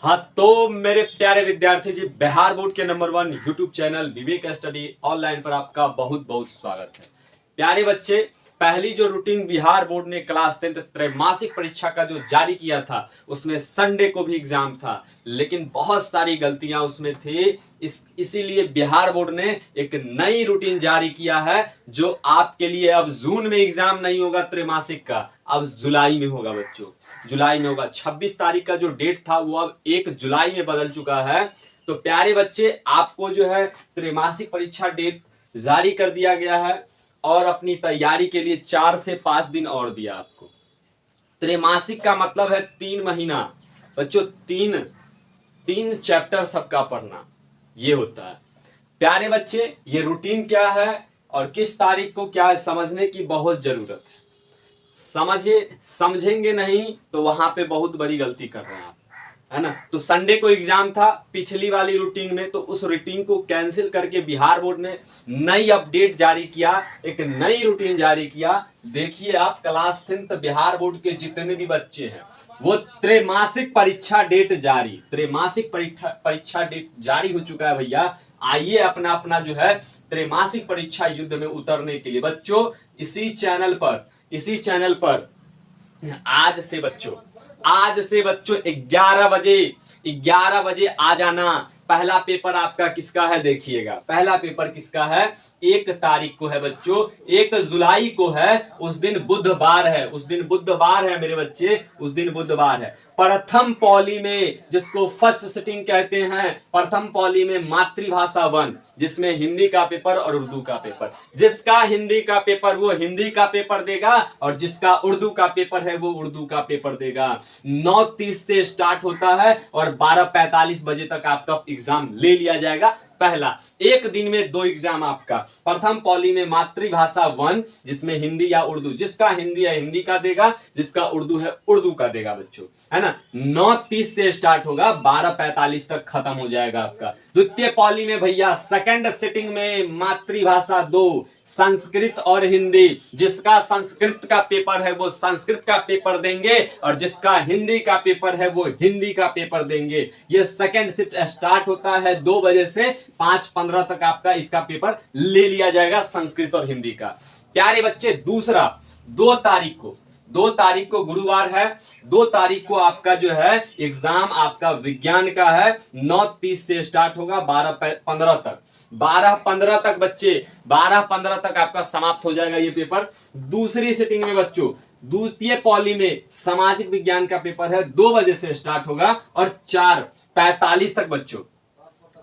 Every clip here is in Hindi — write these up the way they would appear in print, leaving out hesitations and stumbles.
हाँ तो मेरे प्यारे विद्यार्थी जी, बिहार बोर्ड के नंबर 1 यूट्यूब चैनल विवेक स्टडी ऑनलाइन पर आपका बहुत बहुत स्वागत है। प्यारे बच्चे, पहली जो रूटीन बिहार बोर्ड ने क्लास 10 त्रैमासिक परीक्षा का जो जारी किया था, उसमें संडे को भी एग्जाम था, लेकिन बहुत सारी गलतियां उसमें थी। इसीलिए बिहार बोर्ड ने एक नई रूटीन जारी किया है, जो आपके लिए अब जून में एग्जाम नहीं होगा त्रैमासिक का, अब जुलाई में होगा बच्चों। जुलाई में होगा। 26 तारीख का जो डेट था वो अब 1 जुलाई में बदल चुका है। तो प्यारे बच्चे, आपको जो है त्रैमासिक परीक्षा डेट जारी कर दिया गया है और अपनी तैयारी के लिए 4 से 5 दिन और दिया आपको। त्रैमासिक का मतलब है 3 महीना बच्चों, तीन चैप्टर सबका पढ़ना, ये होता है। प्यारे बच्चे, ये रूटीन क्या है और किस तारीख को क्या है, समझने की बहुत जरूरत है। समझेंगे नहीं तो वहां पे बहुत बड़ी गलती कर रहे हैं आप, है ना। तो संडे को एग्जाम था पिछली वाली रूटीन में, तो उस रूटीन को कैंसिल करके बिहार बोर्ड ने नई अपडेट जारी किया, एक नई रूटीन जारी किया। देखिए आप, क्लास 10 बिहार बोर्ड के जितने भी बच्चे हैं वो त्रैमासिक परीक्षा डेट जारी हो चुका है भैया। आइए अपना अपना जो है त्रैमासिक परीक्षा युद्ध में उतरने के लिए बच्चों, इसी चैनल पर आज से बच्चों 11 बजे आ जाना। पहला पेपर आपका किसका है देखिएगा, पहला पेपर किसका है, 1 तारीख को है बच्चों, 1 जुलाई को है। उस दिन बुधवार है मेरे बच्चे, उस दिन बुधवार है। प्रथम पॉली में, जिसको फर्स्ट सिटिंग कहते हैं, प्रथम पॉली में मातृभाषा 1, जिसमें हिंदी का पेपर और उर्दू का पेपर। जिसका हिंदी का पेपर वो हिंदी का पेपर देगा और जिसका उर्दू का पेपर है वो उर्दू का पेपर देगा। 9:30 से स्टार्ट होता है और 12:45 बजे तक आपका एग्जाम ले लिया जाएगा। पहला एक दिन में 2 एग्जाम आपका, प्रथम पॉली में मातृभाषा 1, जिसमें हिंदी या उर्दू, जिसका हिंदी है हिंदी का देगा, जिसका उर्दू है उर्दू का देगा बच्चों, है ना। 9:30 से स्टार्ट होगा, 12:45 तक खत्म हो जाएगा आपका। द्वितीय पॉली में भैया सेकंड सिटिंग में मातृभाषा 2, संस्कृत और हिंदी, जिसका संस्कृत का पेपर है वो संस्कृत का पेपर देंगे और जिसका हिंदी का पेपर है वो हिंदी का पेपर देंगे। ये सेकंड शिफ्ट स्टार्ट होता है 2 बजे से 5:15 तक आपका इसका पेपर ले लिया जाएगा, संस्कृत और हिंदी का। प्यारे बच्चे, दूसरा 2 तारीख को गुरुवार है, 2 तारीख को आपका जो है एग्जाम आपका विज्ञान का है। 9:30 से स्टार्ट होगा, 12:15 तक, 12:15 तक बच्चे, 12:15 तक आपका समाप्त हो जाएगा ये पेपर। दूसरी सिटिंग में बच्चों, द्वितीय पॉली में सामाजिक विज्ञान का पेपर है, 2 बजे से स्टार्ट होगा और 4:45 तक बच्चों,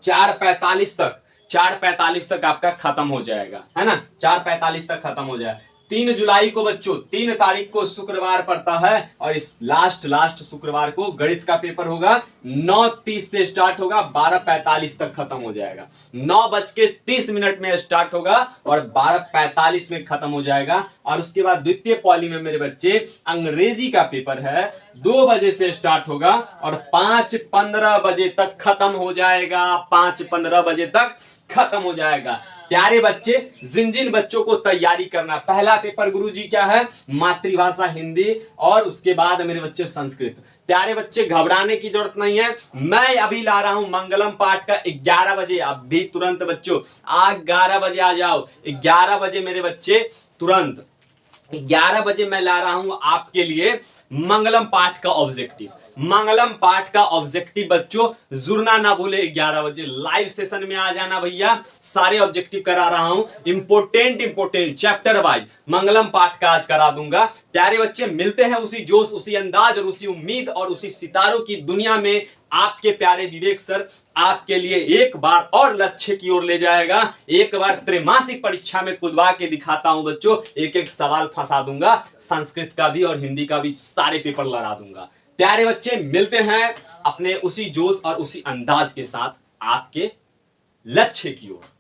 4:45 तक आपका खत्म हो जाएगा, है ना। 4:45 तक खत्म हो जाएगा। 3 जुलाई को बच्चों, 3 तारीख को शुक्रवार पड़ता है और इस लास्ट शुक्रवार को गणित का पेपर होगा। 9:30 से स्टार्ट होगा, 12:45 तक खत्म हो जाएगा। 9:30 में स्टार्ट होगा और 12:45 में खत्म हो जाएगा। और उसके बाद द्वितीय पॉली में मेरे बच्चे अंग्रेजी का पेपर है, 2 बजे से स्टार्ट होगा और 5:15 बजे तक खत्म हो जाएगा, 5:15 बजे तक खत्म हो जाएगा। प्यारे बच्चे, जिन बच्चों को तैयारी करना, पहला पेपर गुरुजी क्या है, मातृभाषा हिंदी और उसके बाद मेरे बच्चे संस्कृत। प्यारे बच्चे, घबराने की जरूरत नहीं है, मैं अभी ला रहा हूं मंगलम पाठ का 11 बजे। अब भी तुरंत बच्चों 11 बजे आ जाओ, 11 बजे मेरे बच्चे, तुरंत 11 बजे मैं ला रहा हूं आपके लिए मंगलम पाठ का ऑब्जेक्टिव बच्चों, जुड़ना ना भूले। 11 बजे लाइव सेशन में आ जाना भैया, सारे ऑब्जेक्टिव करा रहा हूं, इंपोर्टेंट चैप्टर वाइज मंगलम पाठ का आज करा दूंगा। प्यारे बच्चे, मिलते हैं उसी जोश, उसी अंदाज और उसी उम्मीद और उसी सितारों की दुनिया में। आपके प्यारे विवेक सर आपके लिए एक बार और लक्ष्य की ओर ले जाएगा। एक बार त्रैमासिक परीक्षा में कुदवा के दिखाता हूं बच्चों, एक सवाल फंसा दूंगा, संस्कृत का भी और हिंदी का भी सारे पेपर लड़ा दूंगा। प्यारे बच्चे, मिलते हैं अपने उसी जोश और उसी अंदाज के साथ आपके लक्ष्य की ओर।